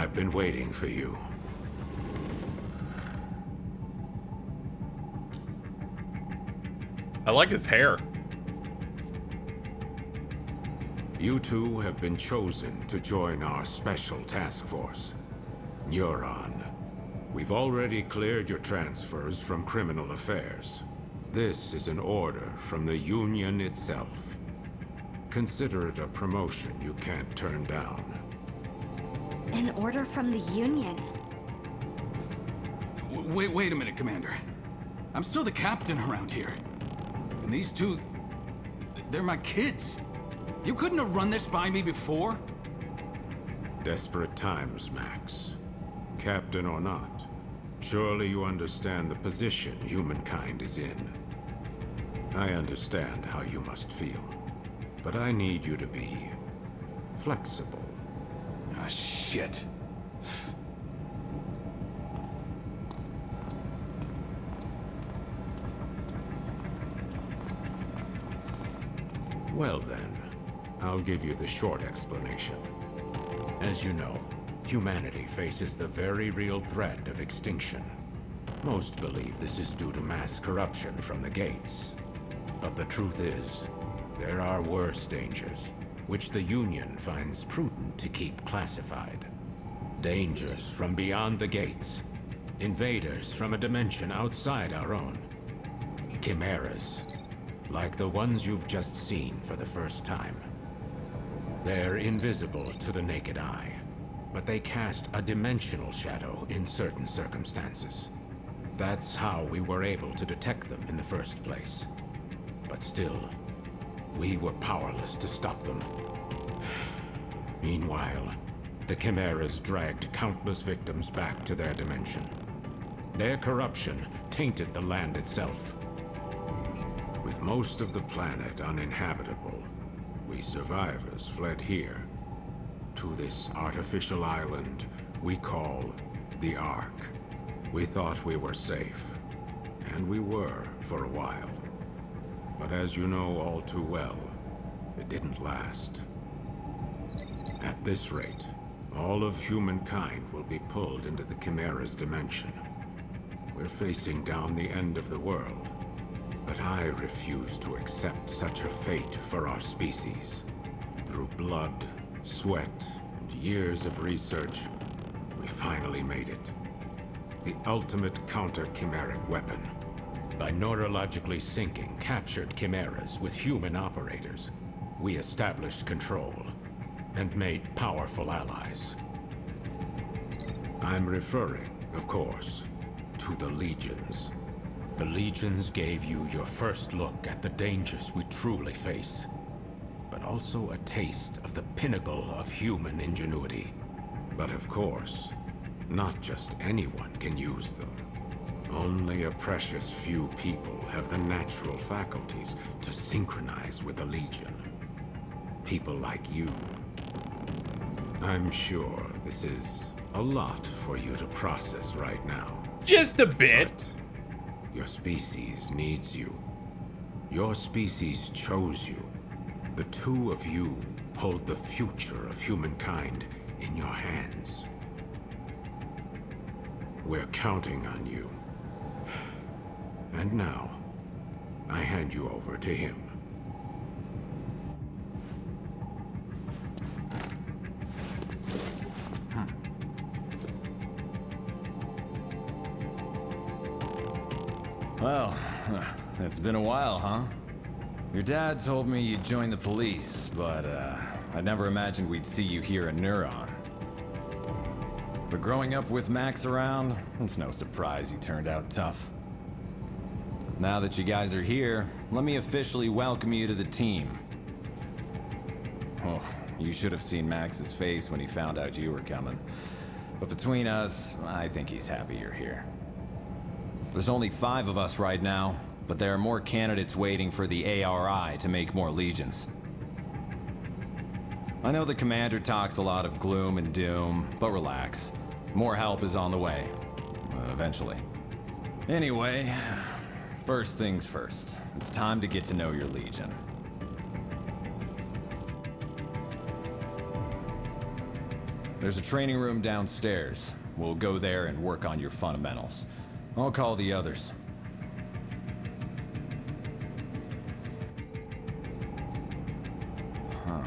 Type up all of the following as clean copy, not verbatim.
I've been waiting for you. I like his hair. You two have been chosen to join our special task force, Neuron. We've already cleared your transfers from criminal affairs. This is an order from the Union itself. Consider it a promotion you can't turn down. An order from the Union? Wait a minute, Commander. I'm still the captain around here. And these two... they're my kids. You couldn't have run this by me before? Desperate times, Max. Captain or not, surely you understand the position humankind is in. I understand how you must feel, but I need you to be flexible. Ah, shit. Well then, I'll give you the short explanation. As you know, humanity faces the very real threat of extinction. Most believe this is due to mass corruption from the gates. But the truth is, there are worse dangers, which the Union finds prudent to keep classified. Dangers from beyond the gates. Invaders from a dimension outside our own. Chimeras, like the ones you've just seen for the first time. They're invisible to the naked eye, but they cast a dimensional shadow in certain circumstances. That's how we were able to detect them in the first place. But still, we were powerless to stop them. Meanwhile, the Chimeras dragged countless victims back to their dimension. Their corruption tainted the land itself. With most of the planet uninhabitable, we survivors fled here, to this artificial island we call the Ark. We thought we were safe, and we were for a while. But as you know all too well, it didn't last. At this rate, all of humankind will be pulled into the Chimera's dimension. We're facing down the end of the world. But I refuse to accept such a fate for our species. Through blood, sweat, and years of research, we finally made it. The ultimate counter-chimeric weapon. By neurologically syncing captured chimeras with human operators, we established control and made powerful allies. I'm referring, of course, to the Legions. The Legions gave you your first look at the dangers we truly face, but also a taste of the pinnacle of human ingenuity. But of course, not just anyone can use them. Only a precious few people have the natural faculties to synchronize with the Legion. People like you. I'm sure this is a lot for you to process right now. Just a bit. But your species needs you. Your species chose you. The two of you hold the future of humankind in your hands. We're counting on you. And now, I hand you over to him. Well, it's been a while, huh? Your dad told me you'd join the police, but I never imagined we'd see you here in Neuron. But growing up with Max around, it's no surprise you turned out tough. Now that you guys are here, let me officially welcome you to the team. Oh, you should have seen Max's face when he found out you were coming. But between us, I think he's happy you're here. There's only 5 of us right now, but there are more candidates waiting for the ARI to make more legions. I know the commander talks a lot of gloom and doom, but relax. More help is on the way. Eventually. Anyway, first things first. It's time to get to know your legion. There's a training room downstairs. We'll go there and work on your fundamentals. I'll call the others. Huh.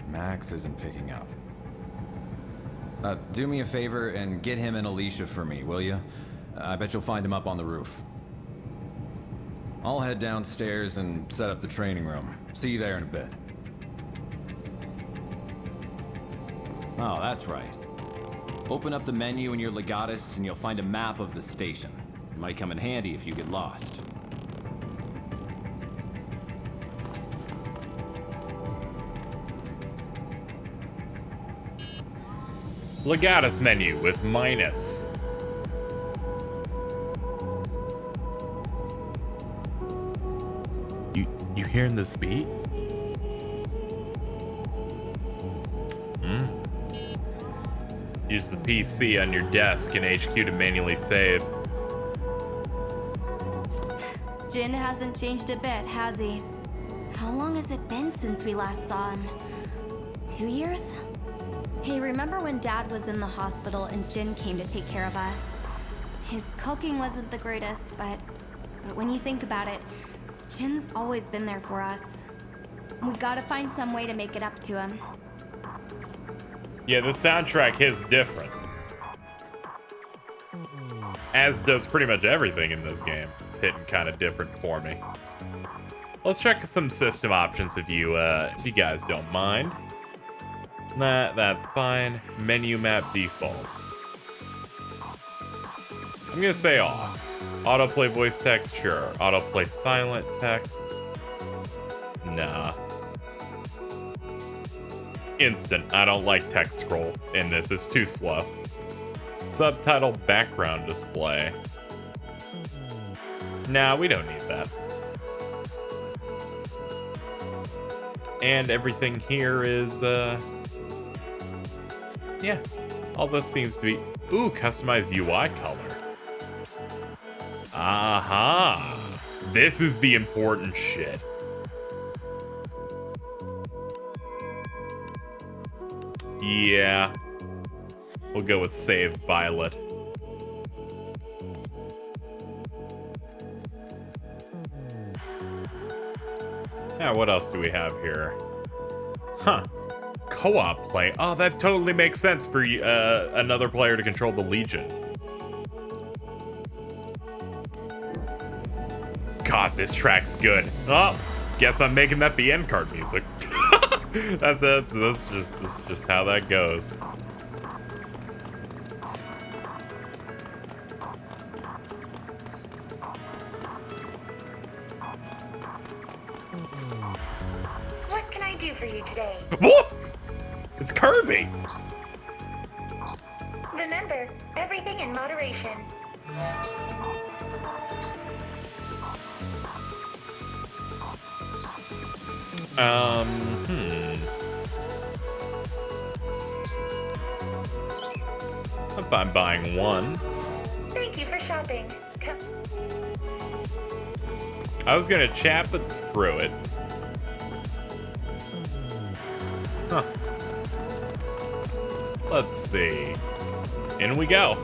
Max isn't picking up. Do me a favor and get him and Alicia for me, will you? I bet you'll find him up on the roof. I'll head downstairs and set up the training room. See you there in a bit. Oh, that's right. Open up the menu in your Legatus and you'll find a map of the station. It might come in handy if you get lost. Legatus menu with minus. You hearing this beat? Use the PC on your desk in HQ to manually save. Jin hasn't changed a bit, has he? How long has it been since we last saw him? 2 years? Hey, remember when Dad was in the hospital and Jin came to take care of us? His cooking wasn't the greatest, but when you think about it, Jin's always been there for us. We gotta find some way to make it up to him. Yeah, the soundtrack is different. As does pretty much everything in this game. It's hitting kind of different for me. Let's check some system options if you guys don't mind. Nah, that's fine. Menu map default. I'm gonna say off. Autoplay voice text, sure. Autoplay silent text. Nah. Instant. I don't like text scroll in this. It's too slow. Subtitle background display. Nah, we don't need that. And everything here is, yeah. All this seems to be... Ooh, customized UI color. Aha! This is the important shit. Yeah. We'll go with save violet. Yeah, what else do we have here? Huh. Co-op play. Oh, that totally makes sense for another player to control the Legion. God, this track's good. Oh, guess I'm making that the end card music. that's just how that goes. What can I do for you today? Whoa! It's Kirby. Remember, everything in moderation. If I'm buying one. Thank you for shopping. I was gonna chat, but screw it. Huh. Let's see. In we go.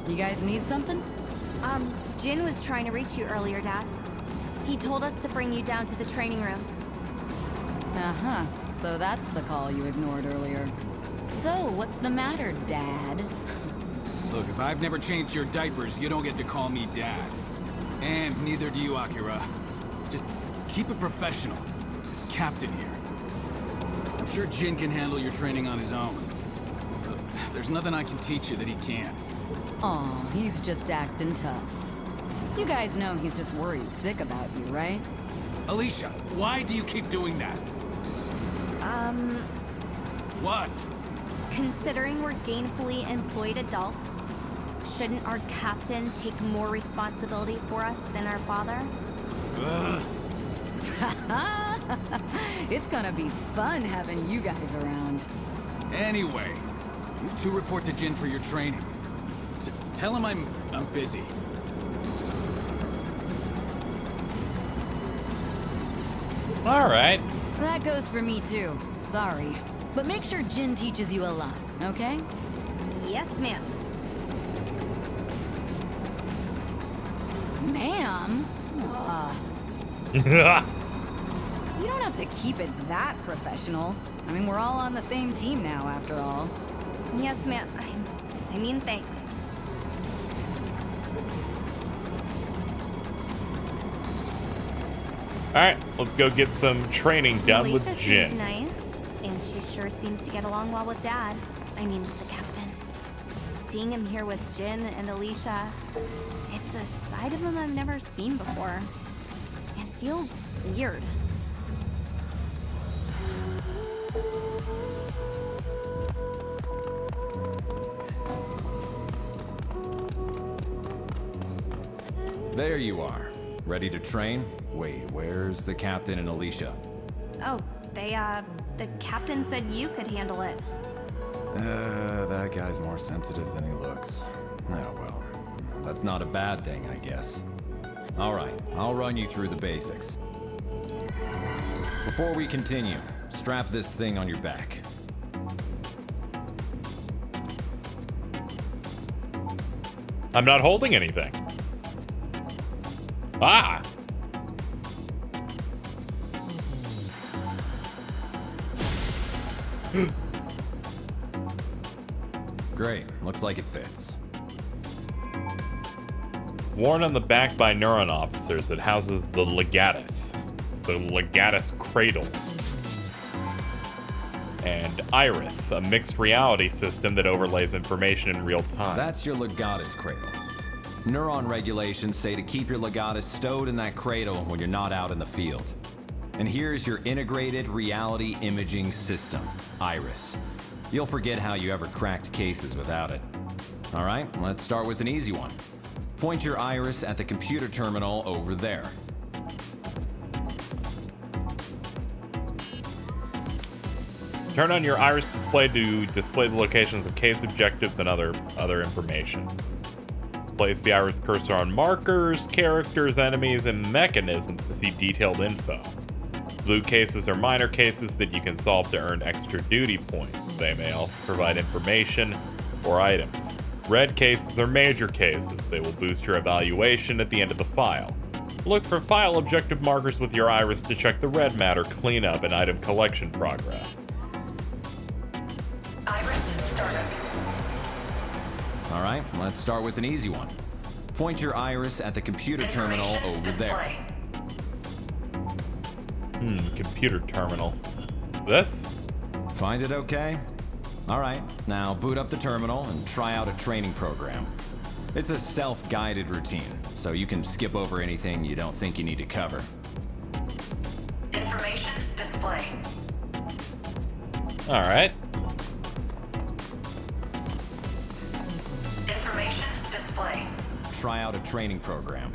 You guys need something? Jin was trying to reach you earlier, Dad. He told us to bring you down to the training room. Uh-huh. So that's the call you ignored earlier. So, what's the matter, Dad? Look, if I've never changed your diapers, you don't get to call me Dad. And neither do you, Akira. Just keep it professional. It's Captain here. I'm sure Jin can handle your training on his own. There's nothing I can teach you that he can't. Aw, he's just acting tough. You guys know he's just worried sick about you, right? Alicia, why do you keep doing that? What? Considering we're gainfully employed adults, shouldn't our captain take more responsibility for us than our father? Ugh. It's gonna be fun having you guys around. Anyway, you two report to Jin for your training. Tell him I'm busy. All right. That goes for me too. Sorry. But make sure Jin teaches you a lot, okay? Yes, ma'am. Ma'am? You don't have to keep it that professional. I mean, we're all on the same team now, after all. Yes, ma'am. I mean, thanks. All right, let's go get some training done Alicia with Jin. seems nice, and she sure seems to get along well with Dad. I mean, the captain. Seeing him here with Jin and Alicia, it's a side of him I've never seen before. It feels weird. There you are. Ready to train? Wait, where's the captain and Alicia? Oh, the captain said you could handle it. That guy's more sensitive than he looks. Oh well. That's not a bad thing, I guess. Alright, I'll run you through the basics. Before we continue, strap this thing on your back. I'm not holding anything. Ah! Great, looks like it fits. Worn on the back by Neuron officers, it houses the Legatus. It's the Legatus Cradle. And Iris, a mixed reality system that overlays information in real time. That's your Legatus cradle. Neuron regulations say to keep your Legatus stowed in that cradle when you're not out in the field. And here's your integrated reality imaging system, Iris. You'll forget how you ever cracked cases without it. All right, let's start with an easy one. Point your Iris at the computer terminal over there. Turn on your Iris display to display the locations of case objectives and other information. Place the Iris cursor on markers, characters, enemies, and mechanisms to see detailed info. Blue cases are minor cases that you can solve to earn extra duty points. They may also provide information or items. Red cases are major cases. They will boost your evaluation at the end of the file. Look for file objective markers with your Iris to check the red matter cleanup and item collection progress. Iris startup. All right, let's start with an easy one. Point your Iris at the computer terminal over there. Computer terminal. This? Find it okay? All right, now boot up the terminal and try out a training program. It's a self-guided routine, so you can skip over anything you don't think you need to cover. Information display. All right. Information display. Try out a training program.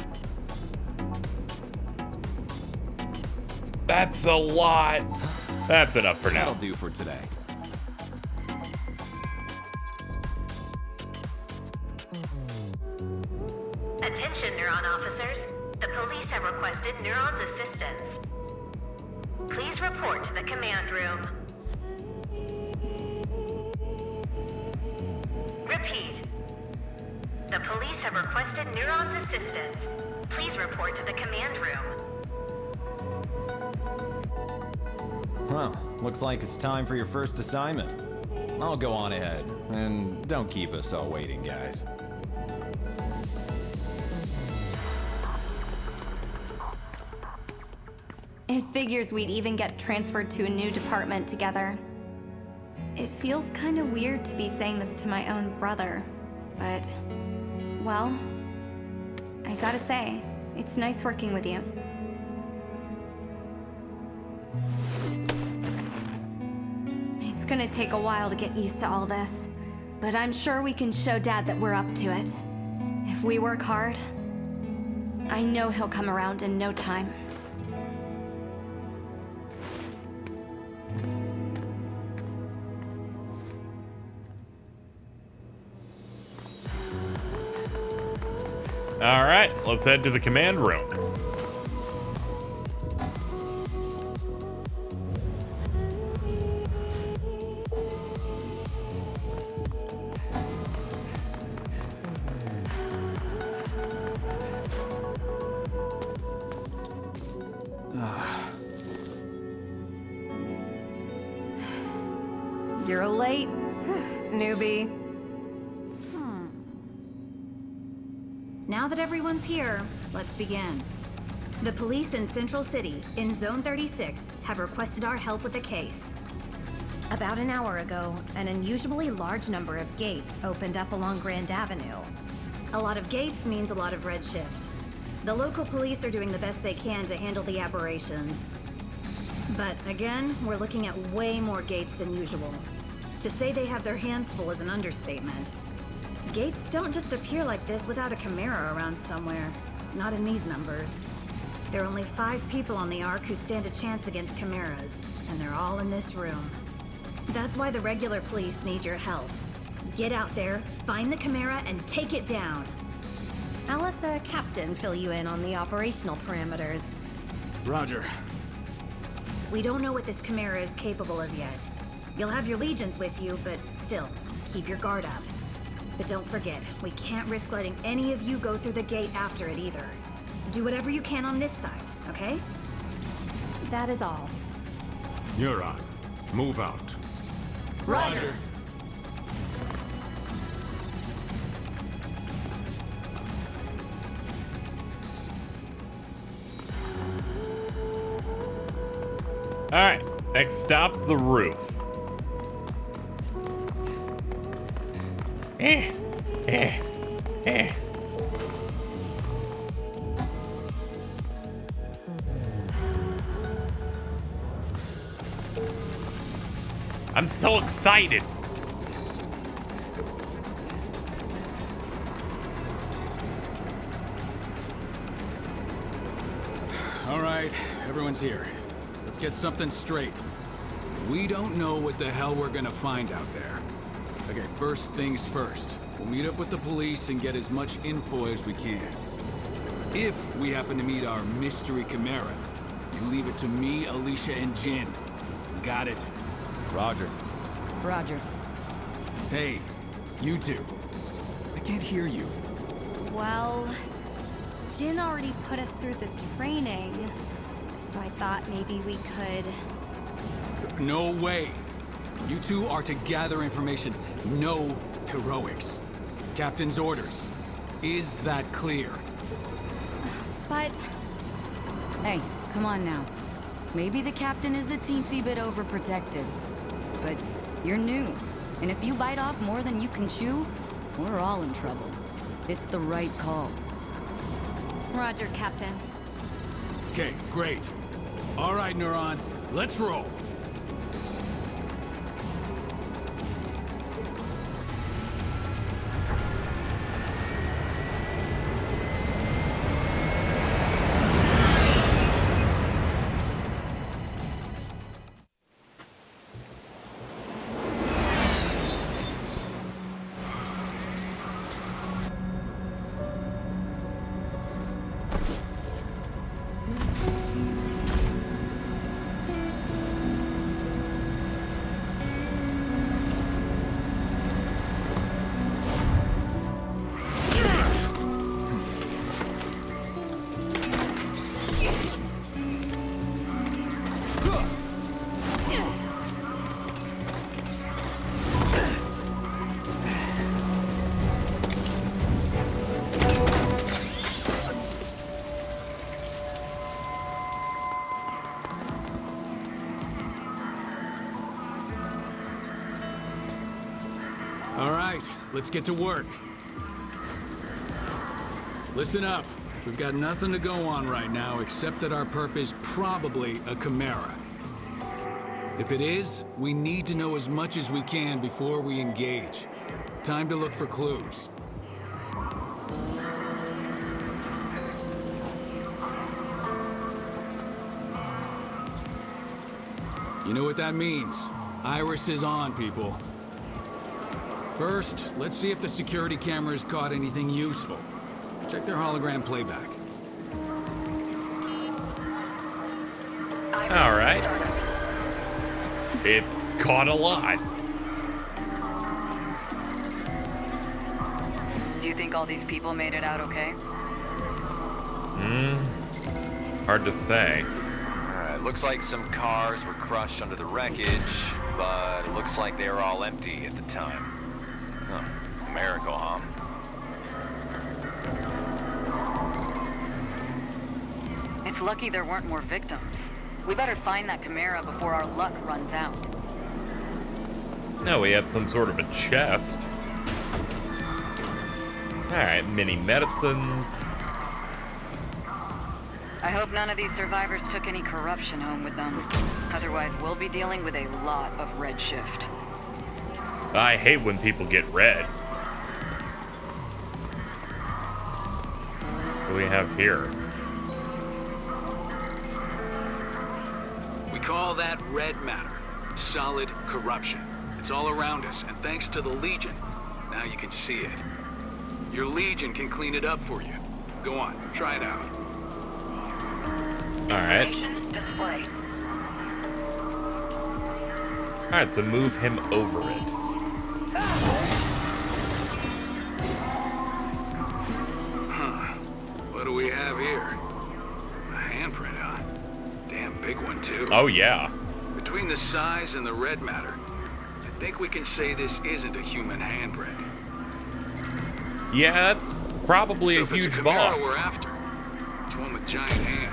That's a lot. That's enough for That'll now. do for today. Attention, Neuron officers. The police have requested Neuron's assistance. Please report to the command room. Repeat. The police have requested Neuron's assistance. Please report to the command room. Well, looks like it's time for your first assignment. I'll go on ahead, and don't keep us all waiting, guys. It figures we'd even get transferred to a new department together. It feels kind of weird to be saying this to my own brother, but, well, I gotta say, it's nice working with you. It's gonna take a while to get used to all this, but I'm sure we can show Dad that we're up to it. If we work hard, I know he'll come around in no time. All right, let's head to the command room. You're late, newbie. Now that everyone's here, let's begin. The police in Central City, in Zone 36, have requested our help with a case. About an hour ago, an unusually large number of gates opened up along Grand Avenue. A lot of gates means a lot of redshift. The local police are doing the best they can to handle the aberrations. But again, we're looking at way more gates than usual. To say they have their hands full is an understatement. Gates don't just appear like this without a Chimera around somewhere. Not in these numbers. There are only 5 people on the Ark who stand a chance against Chimeras, and they're all in this room. That's why the regular police need your help. Get out there, find the Chimera, and take it down. I'll let the captain fill you in on the operational parameters. Roger. We don't know what this Chimera is capable of yet. You'll have your legions with you, but still, keep your guard up. But don't forget, we can't risk letting any of you go through the gate after it either. Do whatever you can on this side, okay? That is all. Neuron, move out. Roger. All right, next stop, the roof. I'm so excited. All right, everyone's here. Let's get something straight. We don't know what the hell we're gonna find out there. Okay, first things first. We'll meet up with the police and get as much info as we can. If we happen to meet our mystery Chimera, you leave it to me, Alicia, and Jin. Got it? Roger. Roger. Hey, you two. I can't hear you. Well, Jin already put us through the training, so I thought maybe we could... No way. You two are to gather information. No heroics. Captain's orders. Is that clear? But... Hey, come on now. Maybe the captain is a teensy bit overprotective, but you're new. And if you bite off more than you can chew, we're all in trouble. It's the right call. Roger, Captain. Okay, great. All right, Neuron, let's roll. All right, let's get to work. Listen up. We've got nothing to go on right now except that our perp is probably a Chimera. If it is, we need to know as much as we can before we engage. Time to look for clues. You know what that means. Iris is on, people. First, let's see if the security cameras caught anything useful. Check their hologram playback. All right. It's caught a lot. Do you think all these people made it out okay? Hard to say. Alright, looks like some cars were crushed under the wreckage, but it looks like they were all empty at the time. Huh. A miracle, huh? It's lucky there weren't more victims. We better find that Chimera before our luck runs out. No, we have some sort of a chest. Alright, mini medicines. I hope none of these survivors took any corruption home with them. Otherwise, we'll be dealing with a lot of redshift. I hate when people get red. What do we have here? We call that red matter. Solid corruption. It's all around us, and thanks to the Legion, now you can see it. Your Legion can clean it up for you. Go on, try it out. Alright. Display. Alright, so move him over it. Huh. What do we have here? A handprint, huh? Damn big one, too. Oh, yeah. Between the size and the red matter, I think we can say this isn't a human handprint. Yeah, that's probably So a if it's huge Chimera boss. we're after, it's one with giant hands.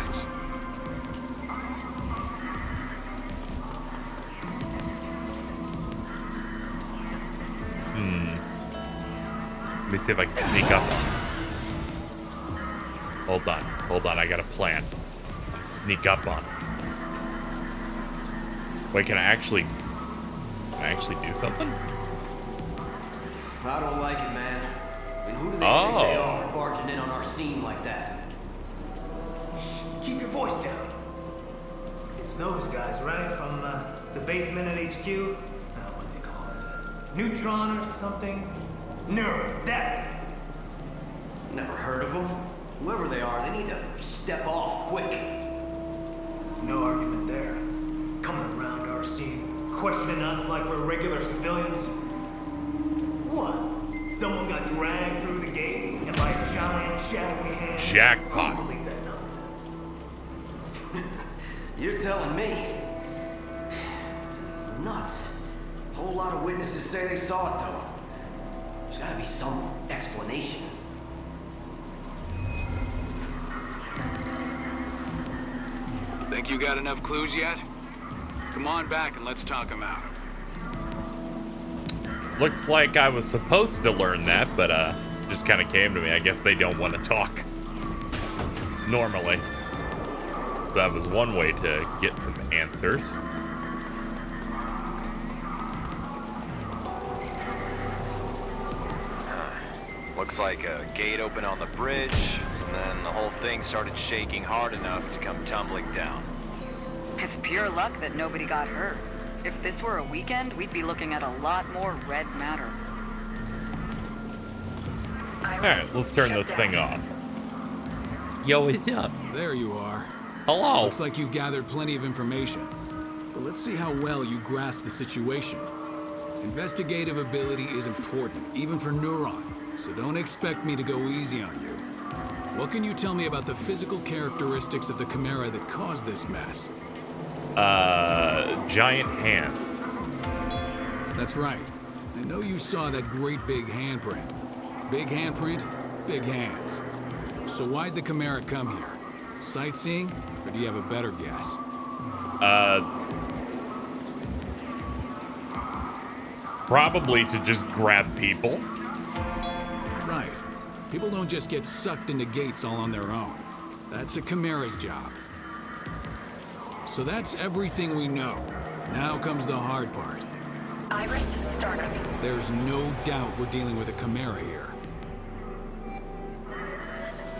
Let me see if I can sneak up on him. Hold on, I got a plan. Sneak up on him. Wait, can I actually do something? I don't like it, man. I mean, who do they think they are, barging in on our scene like that? Shh, keep your voice down. It's those guys, right? From the basement at HQ? What they call it? Neutron or something? Neuron, that's it. Never heard of them. Whoever they are, they need to step off quick. No argument there. Coming around our scene, questioning us like we're regular civilians. What? Someone got dragged through the gates and by a giant shadowy hand? Jackpot. Who believe that nonsense? You're telling me. This is nuts. A whole lot of witnesses say they saw it, though. There's gotta be some explanation. Think you got enough clues yet? Come on back and let's talk them out. Looks like I was supposed to learn that, but just kind of came to me. I guess they don't want to talk normally. So that was one way to get some answers. Looks like a gate opened on the bridge, and then the whole thing started shaking hard enough to come tumbling down. It's pure luck that nobody got hurt. If this were a weekend, we'd be looking at a lot more red matter. Alright, let's turn this thing off. Yo, what's up? There you are. Hello. Looks like you've gathered plenty of information. But let's see how well you grasp the situation. Investigative ability is important, even for Neuron, so don't expect me to go easy on you. What can you tell me about the physical characteristics of the Chimera that caused this mess? Giant hands. That's right. I know you saw that great big handprint. Big handprint, big hands. So why'd the Chimera come here? Sightseeing? Or do you have a better guess? Probably to just grab people. Right. People don't just get sucked into gates all on their own. That's a Chimera's job. So that's everything we know. Now comes the hard part. Iris, startup. There's no doubt we're dealing with a Chimera here.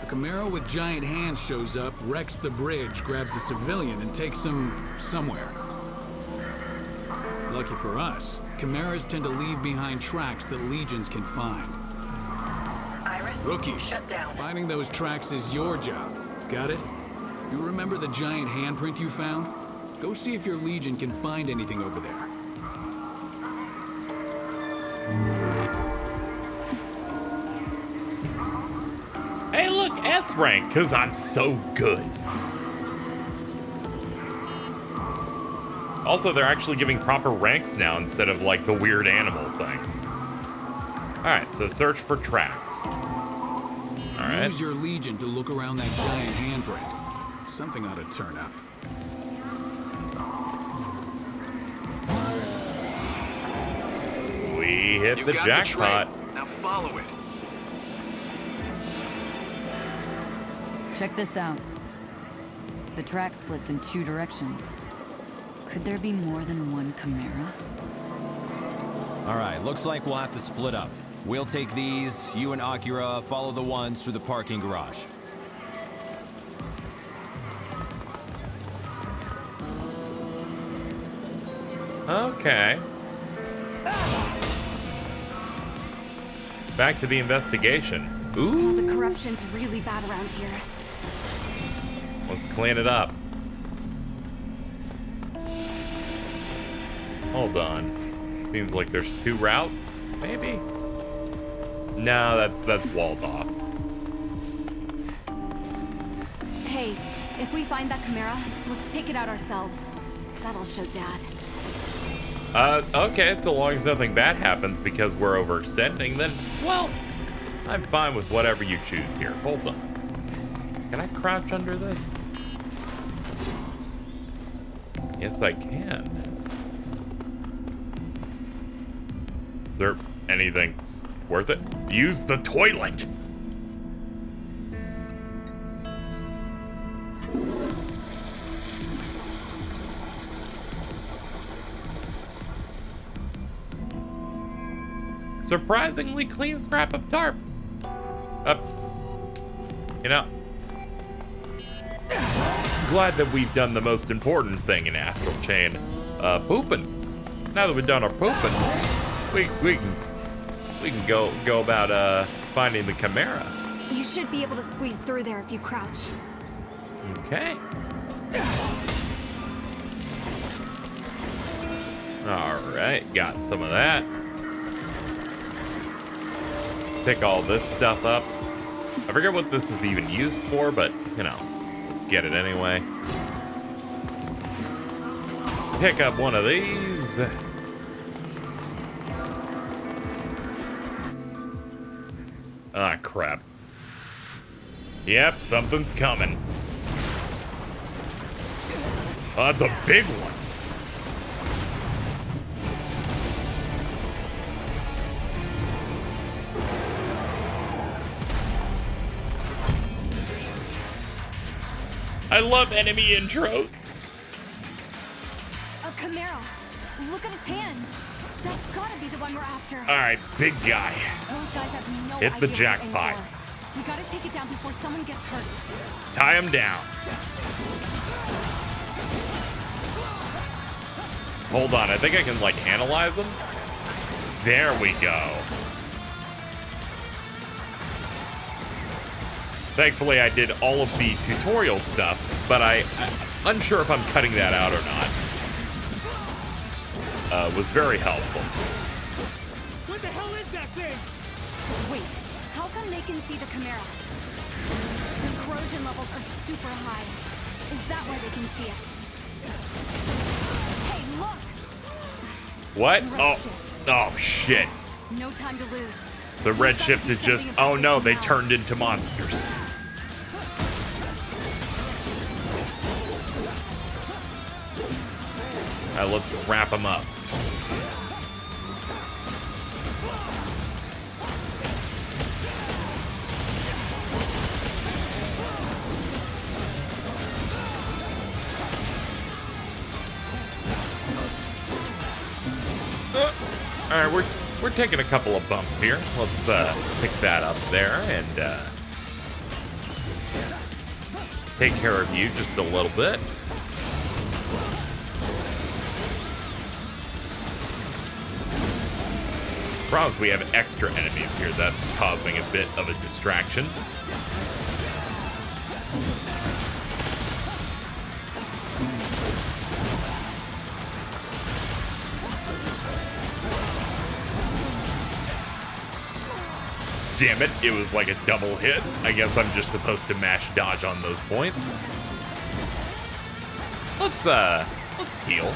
A Chimera with giant hands shows up, wrecks the bridge, grabs a civilian, and takes him somewhere. Lucky for us, Chimeras tend to leave behind tracks that legions can find. Iris, Rookies, shut down. finding those tracks is your job. Got it? You remember the giant handprint you found? Go see if your legion can find anything over there. Hey, look, S rank, because I'm so good. Also, they're actually giving proper ranks now instead of like the weird animal thing. Alright, so search for tracks. Alright. Use your legion to look around that giant handprint. Something ought to turn up. We hit the jackpot. Now follow it. Check this out. The track splits in 2 directions. Could there be more than one Chimera? All right, looks like we'll have to split up. We'll take these, you and Akira follow the ones through the parking garage. Okay. Back to the investigation. Ooh. The corruption's really bad around here. Let's clean it up. Hold on. Seems like there's 2 routes, maybe? No, that's walled off. Hey, if we find that Chimera, let's take it out ourselves. That'll show Dad. Okay, so long as nothing bad happens because we're overextending, then, well, I'm fine with whatever you choose here. Hold on. Can I crouch under this? Yes, I can. Is there anything worth it? Use the toilet! Surprisingly clean scrap of tarp. You know, glad that we've done the most important thing in Astral Chain, pooping. Now that we've done our pooping, we can go about finding the Chimera. You should be able to squeeze through there if you crouch. Okay. All right, got some of that. Pick all this stuff up. I forget what this is even used for, but, you know, let's get it anyway. Pick up one of these. Ah, crap. Yep, something's coming. Oh, that's a big one. I love enemy intros. A Chimera. Look at its hands. That's gotta be the one we're after. All right, big guy. Those guys have no Hit the idea jackpot. what we're in for. We gotta take it down before someone gets hurt. Tie him down. Hold on, I think I can, like, analyze them. There we go. Thankfully, I did all of the tutorial stuff, but I'm unsure if I'm cutting that out or not. Was very helpful. What the hell is that thing? Wait, how come they can see the Chimera? The corrosion levels are super high. Is that why they can see it? Hey, look! What? Redshift. Oh, shit. No time to lose. So Redshift is just, oh no, they turned into monsters. Alright, let's wrap them up. All right, we're taking a couple of bumps here. Let's pick that up there and take care of you just a little bit. Problem is we have extra enemies here. That's causing a bit of a distraction. Damn it, it was like a double hit. I guess I'm just supposed to mash dodge on those points. Let's heal.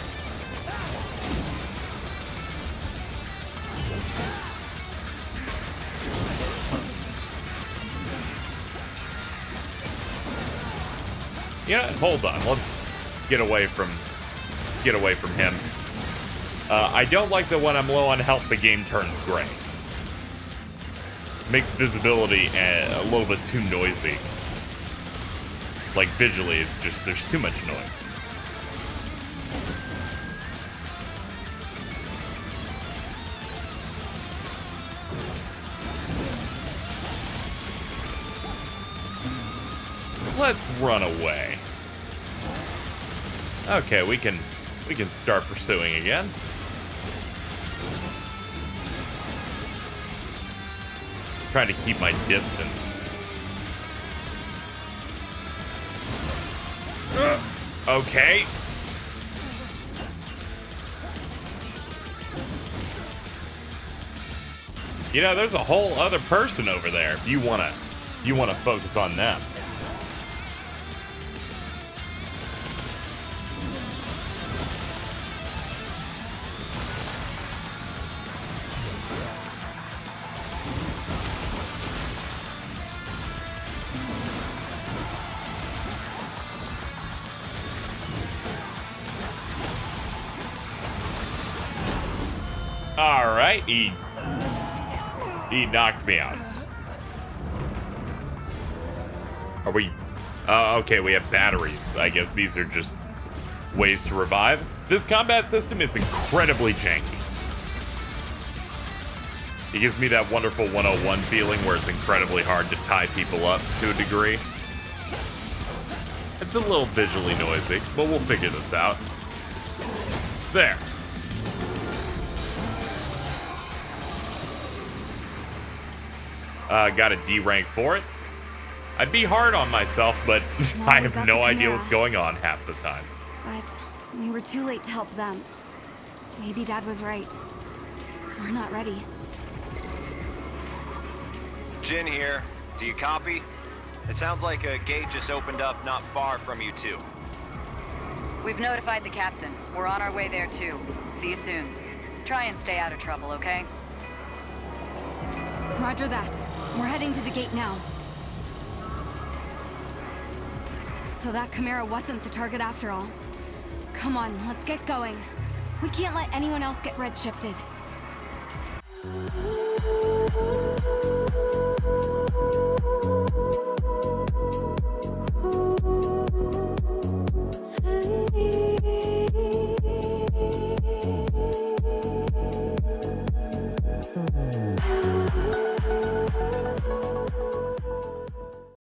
Yeah, hold on. Let's get away from him. I don't like that when I'm low on health, the game turns gray. Makes visibility a little bit too noisy. Like visually, it's just there's too much noise. Let's run away. Okay, we can start pursuing again. Trying to keep my distance. Okay. You know, there's a whole other person over there if you wanna focus on them. Alright, he knocked me out. Are we... okay, we have batteries. I guess these are just ways to revive. This combat system is incredibly janky. It gives me that wonderful 101 feeling where it's incredibly hard to tie people up to a degree. It's a little visually noisy, but we'll figure this out. There. Got a D rank for it. I'd be hard on myself, but Well, I we have got no the idea Chimera. what's going on half the time. But we were too late to help them. Maybe Dad was right. We're not ready. Jin here. Do you copy? It sounds like a gate just opened up not far from you two. We've notified the captain. We're on our way there too. See you soon. Try and stay out of trouble, okay? Roger that. We're heading to the gate now. So that Chimera wasn't the target after all. Come on, let's get going. We can't let anyone else get redshifted.